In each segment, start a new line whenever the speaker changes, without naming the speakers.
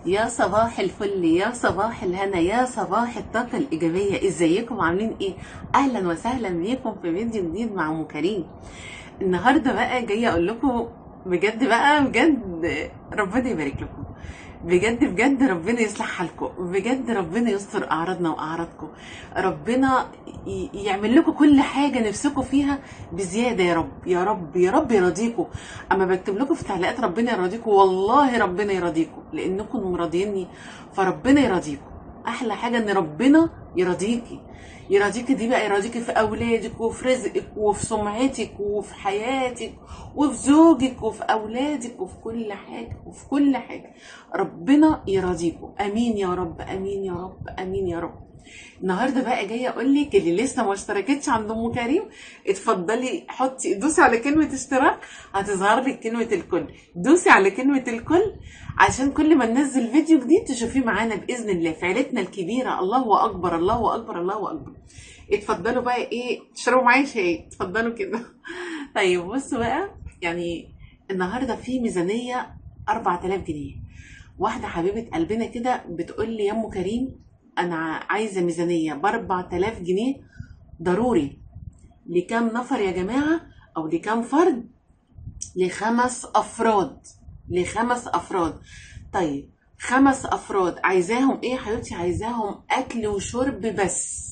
يا صباح الفل، يا صباح الهنا، يا صباح الطاقة الإيجابية. ازيكم عاملين ايه؟ أهلا وسهلا بيكم في فيديو جديد مع أم كريم. النهاردة بقى جاية أقول لكم بجد بقى بجد ربنا يبارك لكم. بجد بجد ربنا يصلح حالكم، بجد ربنا يستر أعراضنا وأعراضكم. ربنا يعمل لكم كل حاجة نفسكم فيها بزيادة. يا رب يا رب يا رب يرضيكم. اما بكتب لكم في تعليقات ربنا يرضيكم، والله ربنا يرضيكم لانكم مرضيني، فربنا يرضيكم. احلى حاجه ان ربنا يرضيكي. يرضيكي دي بقى يرضيكي في اولادك وفي رزقك وفي سمعتك وفي حياتك وفي زوجك وفي اولادك وفي كل حاجه وفي كل حاجه. ربنا يرضيكم. امين يا رب، امين يا رب، امين يا رب. النهارده بقى جايه اقول لك اللي لسه ما اشتركتش عند ام كريم، اتفضلي حطي دوسي على كلمه اشتراك، هتظهر لك كلمه الكل. دوسي على كلمه الكل عشان كل ما ننزل فيديو جديد تشوفيه معانا باذن الله في عيلتنا الكبيره. الله اكبر الله اكبر الله اكبر. اتفضلوا بقى ايه تشربوا معايا شاي، اتفضلوا كده. طيب بصوا بقى، يعني النهارده في ميزانيه 4000 جنيه. واحده حبيبه قلبنا كده بتقول لي يا ام كريم انا عايزه ميزانيه ب 4000 جنيه ضروري. لكام نفر يا جماعه؟ او لكام فرد؟ ل5 افراد. ل5 افراد. طيب 5 افراد عايزاهم ايه يا حبيبتي؟ عايزاهم اكل وشرب بس.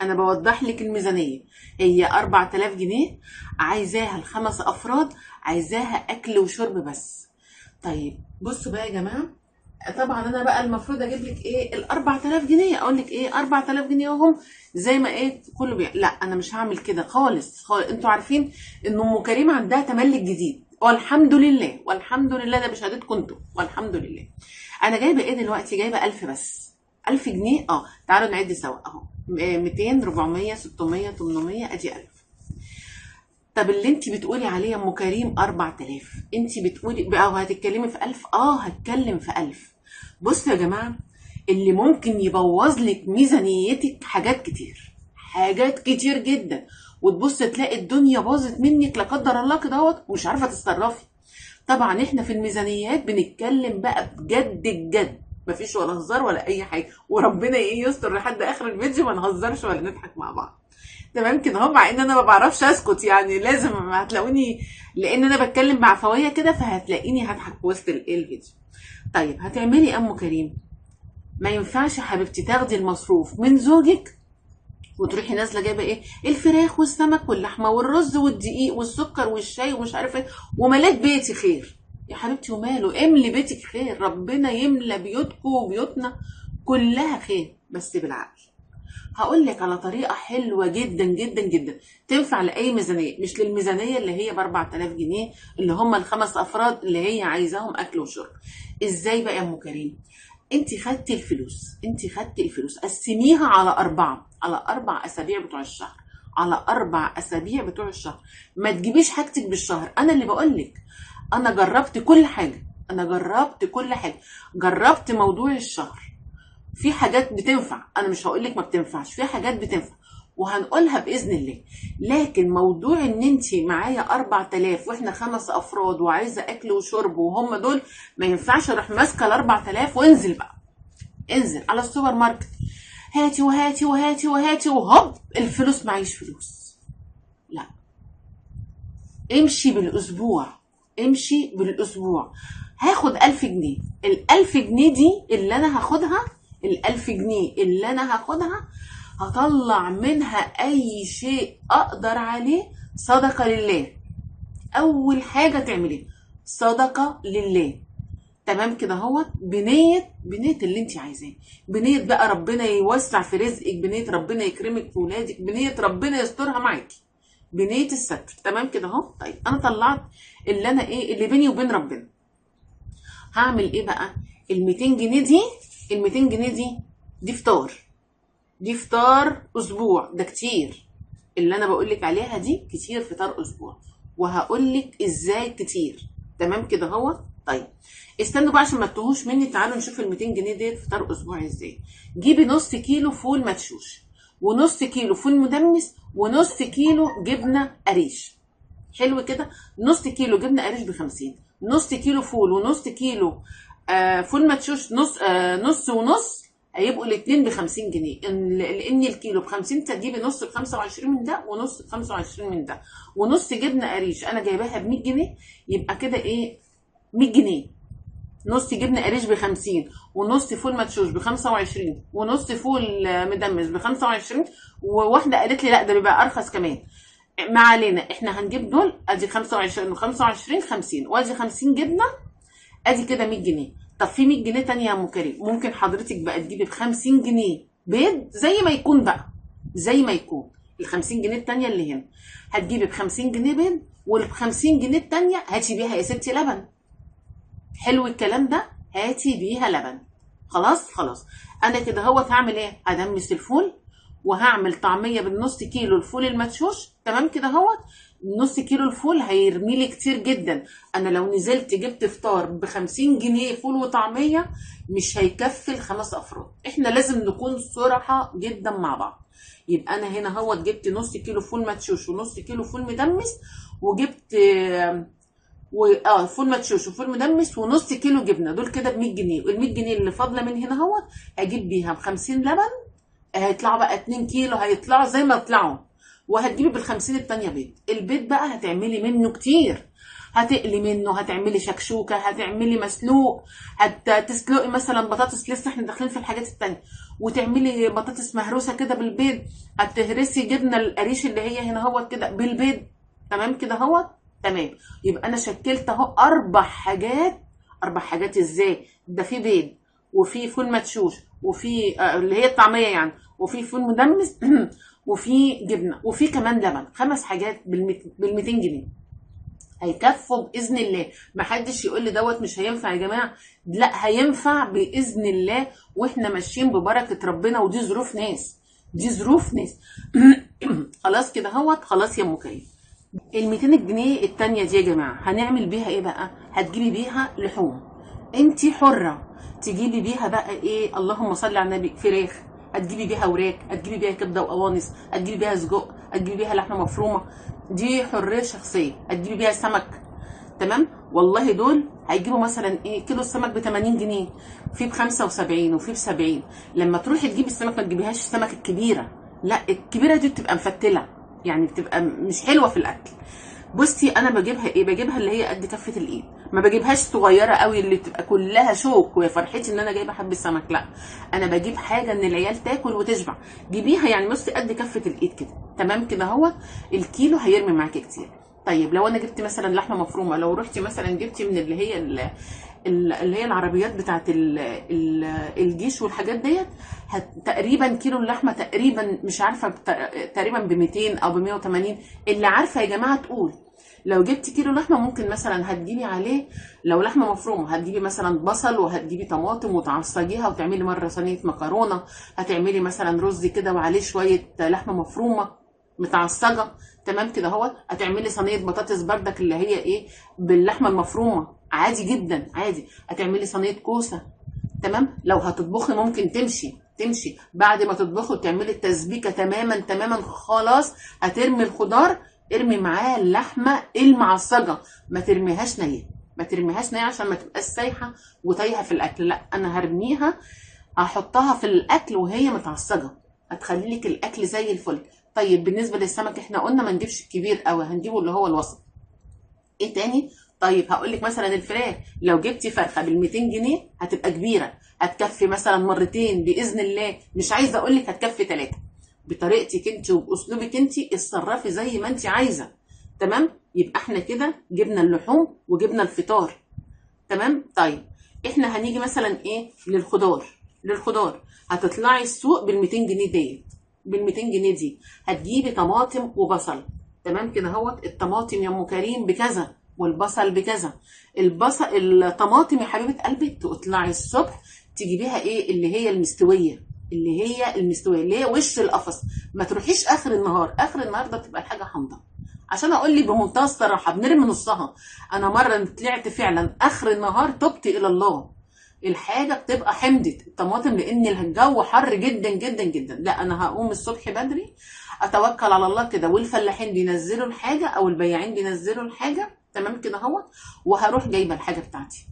انا بوضح لك الميزانيه هي 4000 جنيه، عايزاها ل5 افراد، عايزاها اكل وشرب بس. طيب بصوا بقى يا جماعه، طبعا انا بقى المفروض اجيب لك ايه ال 4000 جنيه، اقول لك ايه 4000 جنيه اهم زي ما ايه كله لا انا مش هعمل كده خالص خالص. انتوا عارفين ان ام كريم عندها تملك جديد، والحمد لله والحمد لله، ده بشهادتكم انتوا والحمد لله. انا جايبه ايه دلوقتي؟ جايبه 1000 بس. 1000 جنيه. تعالوا نعد سوا اهو. 200 400 600 800 ادي 1000. طب اللي انت بتقولي عليه يا ام كريم 4000، انت بتقولي بقى وهتتكلمي في 1000؟ هتكلم في 1000. بصوا يا جماعه، اللي ممكن يبوظ لك ميزانيتك حاجات كتير، حاجات كتير جدا، وتبص تلاقي الدنيا باظت منك لا قدر الله كده اهوت ومش عارفه تتصرفي. طبعا احنا في الميزانيات بنتكلم بقى بجد الجد، مفيش ولا هزار ولا اي حاجه، وربنا ايه يستر لحد اخر الفيديو ما نهزرش ولا نضحك مع بعض. تمام كده اهو، مع ان انا ما بعرفش اسكت، يعني لازم هتلاقوني، لان انا بتكلم بعفويه كده فهتلاقيني هضحك في وسط الفيديو. طيب هتعملي ام كريم، ما ينفعش يا حبيبتي تاخدي المصروف من زوجك وتروحي نازله جايبه ايه الفراخ والسمك واللحمه والرز والدقيق والسكر والشاي ومش عارف ايه ومليت بيتي خير. يا حبيبتي وماله، املي بيتك خير، ربنا يملى بيوتكم وبيوتنا كلها خير، بس بالعقل. هقول لك على طريقه حلوه جدا جدا جدا تنفع لاي ميزانيه، مش للميزانيه اللي هي ب 4000 جنيه اللي هم ال5 افراد اللي هي عايزاهم اكل وشرب. ازاي بقى يا ام كريم؟ انت خدتي الفلوس قسميها على 4، على 4 اسابيع بتوع الشهر، على 4 اسابيع بتوع الشهر. ما تجيبيش حاجتك بالشهر. انا اللي بقولك، انا جربت كل حاجه، انا جربت كل حاجه، جربت موضوع الشهر. في حاجات بتنفع، انا مش هقولك ما بتنفعش، في حاجات بتنفع وهنقولها باذن الله. لكن موضوع ان انت معايا 4000 واحنا 5 افراد وعايزه اكل وشرب وهم دول، ما ينفعش اروح ماسكه ال 4000 وانزل بقى، انزل على السوبر ماركت هاتي وهاتي وهاتي وهاتي وهوب الفلوس معيش فلوس. لا، امشي بالاسبوع، امشي بالاسبوع. هاخد 1000 جنيه، ال1000 جنيه دي اللي انا هاخدها، ال1000 جنيه اللي انا هاخدها هطلع منها اي شيء اقدر عليه صدقة لله. اول حاجة تعمليها صدقة لله. تمام كده اهوت، بنية اللي انت عايزاه، بنية بقى ربنا يوسع في رزقك، بنية ربنا يكرمك في ولادك، بنية ربنا يسترها معاكي، بنية الستر. تمام كده اهو. طيب انا طلعت اللي انا ايه اللي بيني وبين ربنا. هعمل ايه بقى؟ ال200 جنيه دي، ال200 جنيه دي فطار، دي فطار اسبوع، ده كتير. اللي انا بقولك عليها دي كتير، فطار اسبوع، وهقولك ازاي كتير. تمام كده اهو. طيب استنوا بقى عشان ما تتوهوش مني، تعالوا نشوف ال200 جنيه ديت فطار اسبوع ازاي. جيبي نص كيلو فول مدشوش، ونص كيلو فول مدمس، ونص كيلو جبنه قريش. حلو كده. نص كيلو جبنه قريش ب50، نص كيلو فول ونص كيلو فول مدشوش نص، نص ونص، هيبقوا الاتنين ب50 جنيه. لان الكيلو ب50، تجيبي نص ب25 من ده ونص ب25 من ده، ونص جبنه قريش انا جايباها ب100 جنيه، يبقى كده ايه، 100 جنيه. نص جبنه قريش ب50، ونص فول مدشوش ب25، ونص فول مدمس ب25. وواحده قالت لي لا ده بيبقى ارخص كمان. ما علينا، احنا هنجيب دول، ادي 25 و25 50، وادي 50 جبنه، ادي كده 100 جنيه. طب في 100 جنيه تانية يا ام كريم، ممكن حضرتك بقى تجيبي ب 50 جنيه بيض زي ما يكون بقى، زي ما يكون. ال 50 جنيه التانية اللي هنا هتجيبي ب 50 جنيه بيض، وال 50 جنيه التانية هاتي بيها يا ستي لبن. حلو الكلام ده، هاتي بيها لبن. خلاص خلاص. انا كده هوت هعمل ايه، هدمس الفول، وهعمل طعميه بالنص كيلو الفول المدشوش. تمام كده هوت. نص كيلو الفول هيرمي لي كتير جدا. انا لو نزلت جبت فطار ب 50 جنيه فول وطعميه مش هيكفي ال5 افراد. احنا لازم نكون صراحه جدا مع بعض. يبقى انا هنا هوت جبت نص كيلو فول مدشوش ونص كيلو فول مدمس، وجبت فول مدشوش وفول مدمس ونص كيلو جبنه، دول كده ب100 جنيه. وال100 جنيه اللي فاضله من هنا اهوت هجيب بيها ب50 لبن، هيطلعوا بقى 2 كيلو، هيطلعوا زي ما يطلعوا. وهتجيبي بال50 التانيه بيض. البيض بقى هتعملي منه كتير، هتقلي منه، هتعملي شكشوكه، هتعملي مسلوق، هتسلقي مثلا بطاطس، لسه احنا داخلين في الحاجات التانيه، وتعملي بطاطس مهروسه كده بالبيض، هتهرسي جبنه القريش اللي هي هنا اهوت كده بالبيض. تمام كده اهوت. تمام. يبقى انا شكلت اهو 4 حاجات. 4 حاجات ازاي؟ ده في بيض، وفي فول مدشوش، وفي اللي هي الطعميه يعني، وفي فول مدمس وفي جبنه، وفي كمان لبن. 5 حاجات بال200 جنيه هيكفوا باذن الله. محدش يقول لي دوت مش هينفع يا جماعه، لا هينفع باذن الله، واحنا ماشيين ببركه ربنا، ودي ظروف ناس، دي ظروف ناس. خلاص كده اهوت. خلاص يا ام كريم. ال 200 جنيه التانية دي يا جماعة هنعمل بيها ايه بقى؟ هتجيبي بيها لحوم، انتي حرة. تجيبي بيها بقى ايه، اللهم صل على النبي، فراخ، هتجيبي بيها وراك، هتجيبي بيها كبدة وقوانص، هتجيبي بيها سجق، هتجيبي بيها لحمة مفرومة، دي حرية شخصية. هتجيبي بيها سمك. تمام. والله دول هيجيبوا مثلا ايه، كيلو السمك ب 80 جنيه، في ب 75 وفي ب 70. لما تروحي تجيبي السمك ما تجيبيهاش السمك الكبيرة، لا الكبيرة دي بتبقى مفتلة، يعني بتبقى مش حلوة في الاكل. بصي انا بجيبها ايه، بجيبها اللي هي قد كفه الايد، ما بجيبهاش صغيره قوي اللي بتبقى كلها شوك ويا فرحتي ان انا جايبه حبه سمك، لا انا بجيب حاجه ان العيال تاكل وتشبع. جيبيها يعني بصي قد كفه الايد كده. تمام كده هو. الكيلو هيرمي معاكي كتير. طيب لو انا جبت مثلا لحمه مفرومه، لو رحتي مثلا جبتي من اللي هي اللي هي العربيات بتاعت الجيش والحاجات ديت، تقريبا كيلو اللحمه تقريبا مش عارفه تقريبا ب 200 او ب 180. اللي عارفه يا جماعه تقول. لو جبتي كيلو لحمه ممكن مثلا هتجيبي عليه، لو لحمه مفرومه هتجيبي مثلا بصل، وهتجيبي طماطم وتعصجيها وتعملي مره صينيه مكرونه، هتعملي مثلا رز كده وعليه شويه لحمه مفرومه متعصجه. تمام كده اهو. هتعملي صينيه بطاطس بردك اللي هي ايه، باللحمه المفرومه، عادي جدا عادي. هتعملي صينيه كوسه. تمام. لو هتطبخي ممكن تمشي بعد ما تطبخي وتعملي التسبيكه تماما تماما، خلاص هترمي الخضار، ارمي معاه اللحمه المعصجه، ما ترميهاش نيه، ما ترميهاش نيه عشان ما تبقاش سايحه وتايهه في الاكل، لا انا هرميها، هحطها في الاكل وهي متعصجه، هتخلي لك الاكل زي الفل. طيب بالنسبه للسمك احنا قلنا ما نجيبش الكبير قوي، هنجيبه اللي هو الوسط. ايه تاني؟ طيب هقول لك مثلا الفراخ، لو جبتي فرخه بال 200 جنيه هتبقى كبيره، هتكفي مثلا مرتين باذن الله، مش عايزه اقول لك هتكفي 3. بطريقتك انت وباسلوبك انت، اتصرفي زي ما انت عايزه. تمام. يبقى احنا كده جبنا اللحوم وجبنا الفطار. تمام. طيب احنا هنيجي مثلا ايه للخضار. للخضار هتطلعي السوق بال 200 جنيه ديت، بال 200 جنيه دي هتجيبي طماطم وبصل. تمام كده اهوت. الطماطم يا ام كريم بكذا، والبصل بكذا. الطماطم يا حبيبه قلبي تطلعي الصبح تجيبيها ايه، اللي هي المستويه، اللي هي المستويه اللي هي وش القفص. ما تروحيش اخر النهار، اخر النهار ده بتبقى الحاجه حامضه. عشان اقول لك بمنتهى الصراحه بنرمي نصها. انا مره طلعت فعلا اخر النهار تبت الى الله، الحاجه بتبقى حمضت الطماطم لان الجو حر جدا جدا جدا. لا انا هقوم الصبح بدري اتوكل على الله كده، والفلاحين بينزلوا الحاجه او البياعين بينزلوا الحاجه. تمام كده اهو. وهروح جايبه الحاجه بتاعتي،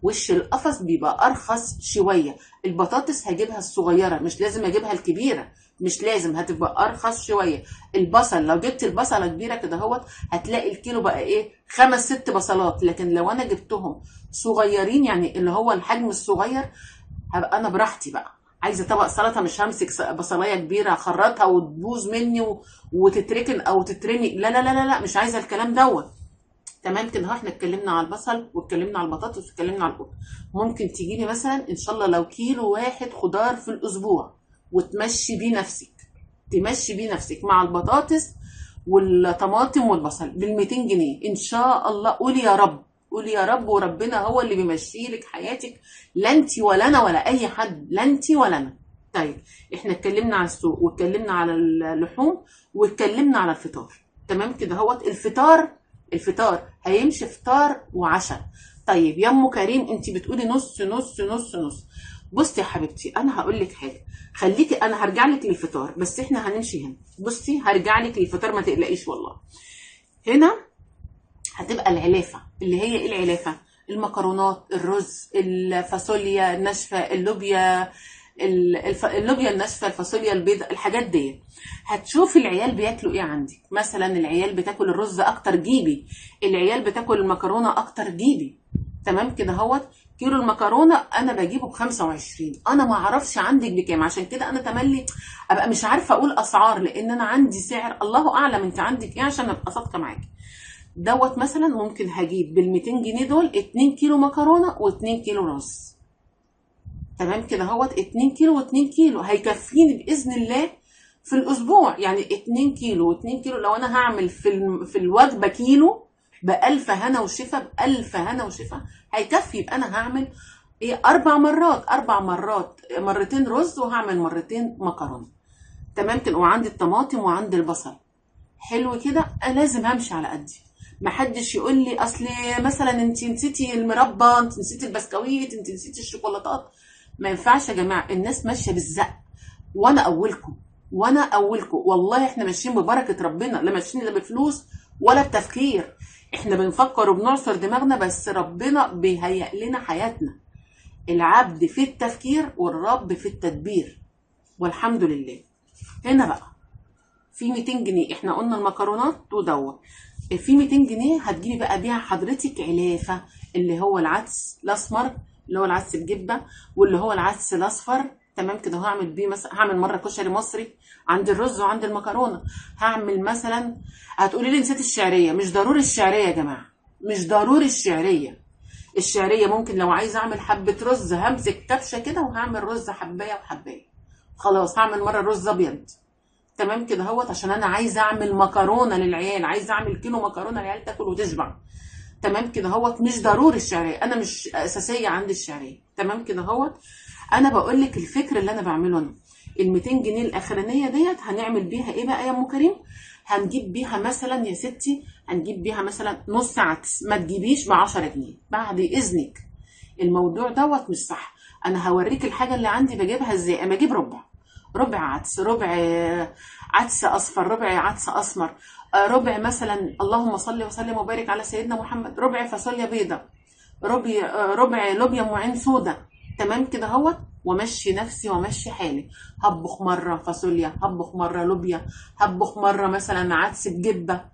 وش القفص بيبقى ارخص شويه. البطاطس هجيبها الصغيره، مش لازم اجيبها الكبيره، مش لازم، هتبقى ارخص شويه. البصل لو جبت البصله كبيره كده اهوت هتلاقي الكيلو بقى ايه 5 6 بصلات. لكن لو انا جبتهم صغيرين يعني اللي هو الحجم الصغير، هبقى انا براحتي بقى. عايزه طبق سلطه، مش همسك بصلايه كبيره اخرطها وتبوظ مني وتتركن او تترمي، لا لا لا لا لا، مش عايزه الكلام دوت. تمام كده اهو، احنا اتكلمنا على البصل واتكلمنا على البطاطس واتكلمنا على القط. ممكن تجيبي مثلا ان شاء الله لو كيلو واحد خضار في الاسبوع وتمشي بيه نفسك، تمشي بيه نفسك مع البطاطس والطماطم والبصل بال 200 جنيه ان شاء الله. قولي يا رب، قولي يا رب، وربنا هو اللي بيمشي لك حياتك. لا انت ولا انا ولا اي حد، لا انت ولا انا. طيب احنا اتكلمنا على السوق واتكلمنا على اللحوم واتكلمنا على الفطار. تمام كده اهوت. الفطار هيمشي فطار وعشاء. طيب يا ام كريم انت بتقولي نص نص نص نص. بصي يا حبيبتي انا هقول لك حاجه، خليكي، انا هرجع لك للفطار بس احنا هنمشي هنا. بصي هرجع لك للفطار ما تقلقيش والله. هنا هتبقى العلافه، اللي هي ايه العلافه؟ المكرونات، الرز، الفاصوليا الناشفه، اللوبيا، اللوبيا الناشفه، الفاصوليا البيضاء، الحاجات دي. هتشوفي العيال بياكلوا ايه عندك. مثلا العيال بتاكل الرز اكتر، جيبي. العيال بتاكل المكرونه اكتر، جيبي. تمام كده اهوت. كيلو المكرونه انا بجيبه ب 25، انا ما اعرفش عندك بكام، عشان كده انا تملي ابقى مش عارفه اقول اسعار، لان انا عندي سعر الله اعلم انت عندك ايه عشان ابقى صادقه معاكي. دوت مثلا ممكن هجيب بال 200 جنيه دول 2 كيلو مكرونه و2 كيلو رز. تمام كده اهوت. 2 كيلو و2 كيلو هيكفيني باذن الله في الاسبوع. يعني 2 كيلو و2 كيلو لو انا هعمل في الوجبه كيلو بألف هنا وشفا، بألف هنا وشفا هيكفي. يبقى انا هعمل ايه 4 مرات، 4 مرات، مرتين رز وهعمل مرتين مكرونه. تمام كده. وعندي الطماطم وعندي البصل. حلو كده. انا لازم همشي على قدي. محدش يقول لي اصل مثلا انت نسيتي المربى، انت نسيتي البسكويت، انت نسيتي الشوكولاتات. ما ينفعش يا جماعه، الناس ماشيه بالزق، وانا اولكم، وانا اولكم والله. احنا ماشيين ببركه ربنا، لا ماشيين لا بفلوس ولا بتفكير. احنا بنفكر وبنعصر دماغنا، بس ربنا بيهيئ لنا حياتنا. العبد في التفكير والرب في التدبير، والحمد لله. هنا بقى في 200 جنيه احنا قلنا المكرونات ودوت. في 200 جنيه هتجيبي بقى بيها حضرتك علافه، اللي هو العدس الاسمر، اللي هو العدس الجبه، واللي هو العدس الاصفر. تمام كده. هعمل بيه مثلا، هعمل مره كشري مصري عندي الرز وعندي المكرونه. هعمل مثلا، هتقولي لي نسيت الشعريه. مش ضروري الشعريه يا جماعه، مش ضروري الشعريه. الشعريه ممكن لو عايزه اعمل حبه رز همسك كبشه كده وهعمل رز حبايه وحبايه. خلاص هعمل مره رز ابيض. تمام كده اهوت. عشان انا عايزه اعمل مكرونه للعيال، عايزه اعمل كيلو مكرونه العيال تاكل وتشبع. تمام كده اهوت. مش ضروري الشعريه، انا مش اساسيه عندي الشعريه. تمام كده اهوت. انا بقول لك الفكر اللي انا بعمله انا. ال 200 جنيه الاخرانيه ديت هنعمل بيها ايه بقى يا ام كريم؟ هنجيب بيها مثلا يا ستي، هنجيب بيها مثلا نص عدس. ما تجيبيش ب 10 جنيه بعد اذنك، الموضوع دوت مش صح. انا هوريك الحاجه اللي عندي بجيبها ازاي. اما اجيب ربع عدس، ربع عدس اصفر، ربع عدس اسمر، ربع مثلا اللهم صل وسلم وبارك على سيدنا محمد، ربع فاصوليا بيضه، ربع لوبيا ام عين سودا. تمام كده اهوت. وامشي نفسي وامشي حالي. هطبخ مره فاصوليا، هطبخ مره لوبيا، هطبخ مره مثلا عدس بجبه.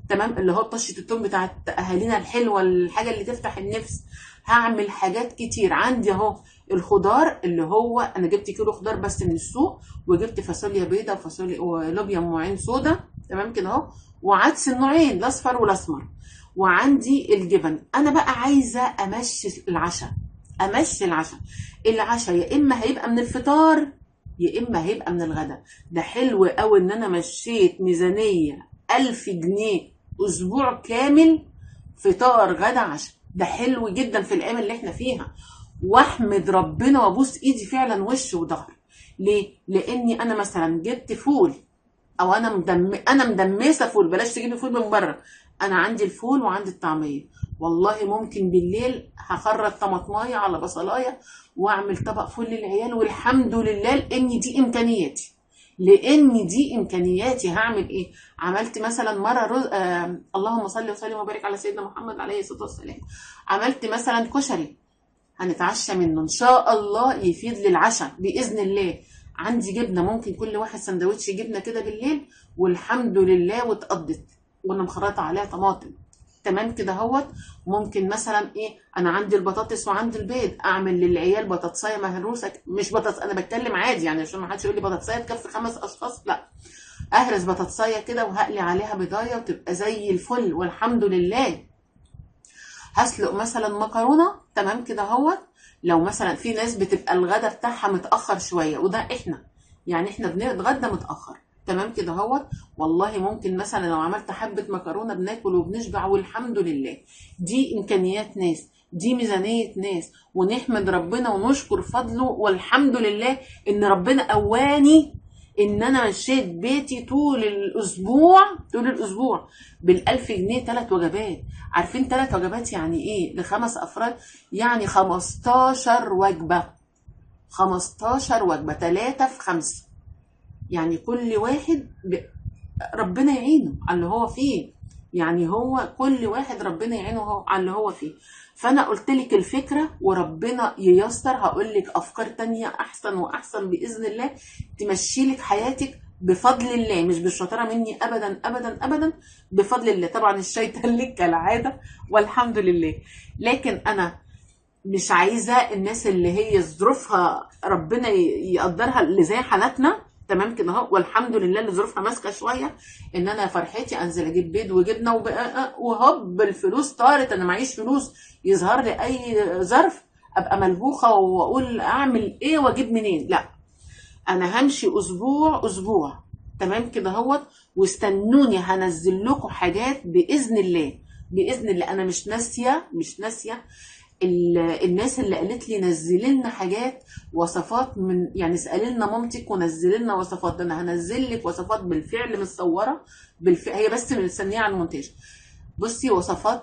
تمام، اللي هو طشه التوم بتاعت اهالينا الحلوه، الحاجه اللي تفتح النفس. هعمل حاجات كتير عندي اهو. الخضار اللي هو انا جبت كيلو خضار بس من السوق، وجبت فاصوليا بيضه وفاصوليا ولوبيا ام عين سودا. تمام كده اهو. وعدس النوعين الاصفر والاسمر. وعندي الجبن. انا بقى عايزه امشي العشاء، امشي العشاء. العشاء يا اما هيبقى من الفطار يا اما هيبقى من الغداء. ده حلو قوي ان انا مشيت ميزانيه 1000 جنيه اسبوع كامل، فطار غدا عشاء. ده حلو جدا في الايام اللي احنا فيها. واحمد ربنا وابوس ايدي فعلا وش وظهر. ليه؟ لاني انا مثلا جبت فول، او انا مدمسه فول. بلاش تجيبي فول من بره. انا عندي الفول وعندي الطعميه. والله ممكن بالليل هخرج طماطمايه على بصلايه واعمل طبق فول للعيال، والحمد لله لان دي امكانياتي. لان دي امكانياتي هعمل ايه؟ عملت مثلا مره رز، اللهم صل وسلم وبارك على سيدنا محمد عليه الصلاه والسلام. عملت مثلا كشري، هنتعشى منه ان شاء الله، يفيد للعشاء باذن الله. عندي جبنه، ممكن كل واحد سندوتش جبنه كده بالليل، والحمد لله واتقضت، وانا مخرطه عليها طماطم. تمام كده اهوت. ممكن مثلا ايه، انا عندي البطاطس وعندي البيض، اعمل للعيال بطاطسايه مهروسه، مش بطاطس، انا بتكلم عادي يعني عشان ما حدش يقول لي بطاطسايه تكفي 5 اشخاص، لا. اهرس بطاطسايه كده وهقلي عليها بيضايه وتبقى زي الفل والحمد لله. هسلق مثلا مكرونه، تمام كده اهوت. لو مثلا في ناس بتبقى الغدا بتاعها متاخر شويه، وده احنا يعني احنا بنتغدى متاخر، تمام كده اهوت. والله ممكن مثلا لو عملت حبه مكرونه بناكل وبنشبع والحمد لله. دي امكانيات ناس، دي ميزانيه ناس، ونحمد ربنا ونشكر فضله والحمد لله ان ربنا قواني ان انا مشيت بيتي طول الاسبوع، طول الاسبوع بال1000 جنيه 3 وجبات. عارفين 3 وجبات يعني ايه ل5 افراد؟ يعني 15 وجبة. 15 وجبة، 3 في 5، يعني كل واحد ربنا يعينه على اللي هو فيه. يعني هو كل واحد ربنا يعينه على اللي هو فيه. فانا قلت لك الفكرة وربنا ييسر، هقول لك افكار تانية احسن واحسن باذن الله تمشي لك حياتك بفضل الله، مش بالشطاره مني ابدا ابدا ابدا، بفضل الله. طبعا الشيطان لك كالعاده والحمد لله. لكن انا مش عايزه الناس اللي هي ظروفها ربنا يقدرها اللي زي حالاتنا، تمام كده اهو، والحمد لله اللي ظروفها ماسكه شويه، ان انا فرحتي انزل اجيب بيض وجبنه وهوب الفلوس طارت، انا معيش فلوس، يظهر لي اي ظرف ابقى ملبوخه واقول اعمل ايه واجيب منين. لا، انا همشي اسبوع اسبوع، تمام كده اهوت. واستنوني هنزل لكم حاجات باذن الله، باذن الله. انا مش ناسيه، مش ناسيه الناس اللي قالت لي نزلي لنا حاجات، وصفات من يعني اسالي لنا مامتك ونزلي لنا وصفات. ده انا هنزل لك وصفات بالفعل متصوره، بالفعل هي بس مستنيه على المونتاج. بصي وصفات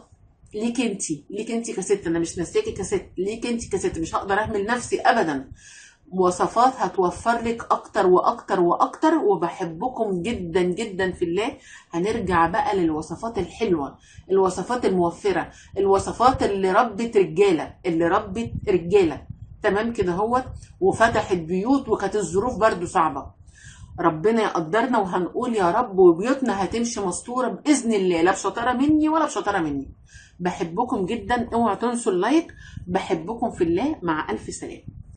ليك انت، ليك انت كست، انا مش ناسياكي كست، ليك انت كست، مش هقدر اهمل نفسي ابدا. وصفات هتوفر لك اكتر واكتر واكتر، وبحبكم جدا جدا في الله. هنرجع بقى للوصفات الحلوة، الوصفات الموفرة، الوصفات اللي ربت رجالة، اللي ربت رجالة، تمام كده هو. وفتحت بيوت وكانت الظروف برضو صعبة. ربنا يقدرنا وهنقول يا رب، وبيوتنا هتمشي مستورة بإذن الله، لا بشطارة مني ولا بشطارة مني. بحبكم جدا، اوعوا تنسوا اللايك. بحبكم في الله، مع ألف سلامة.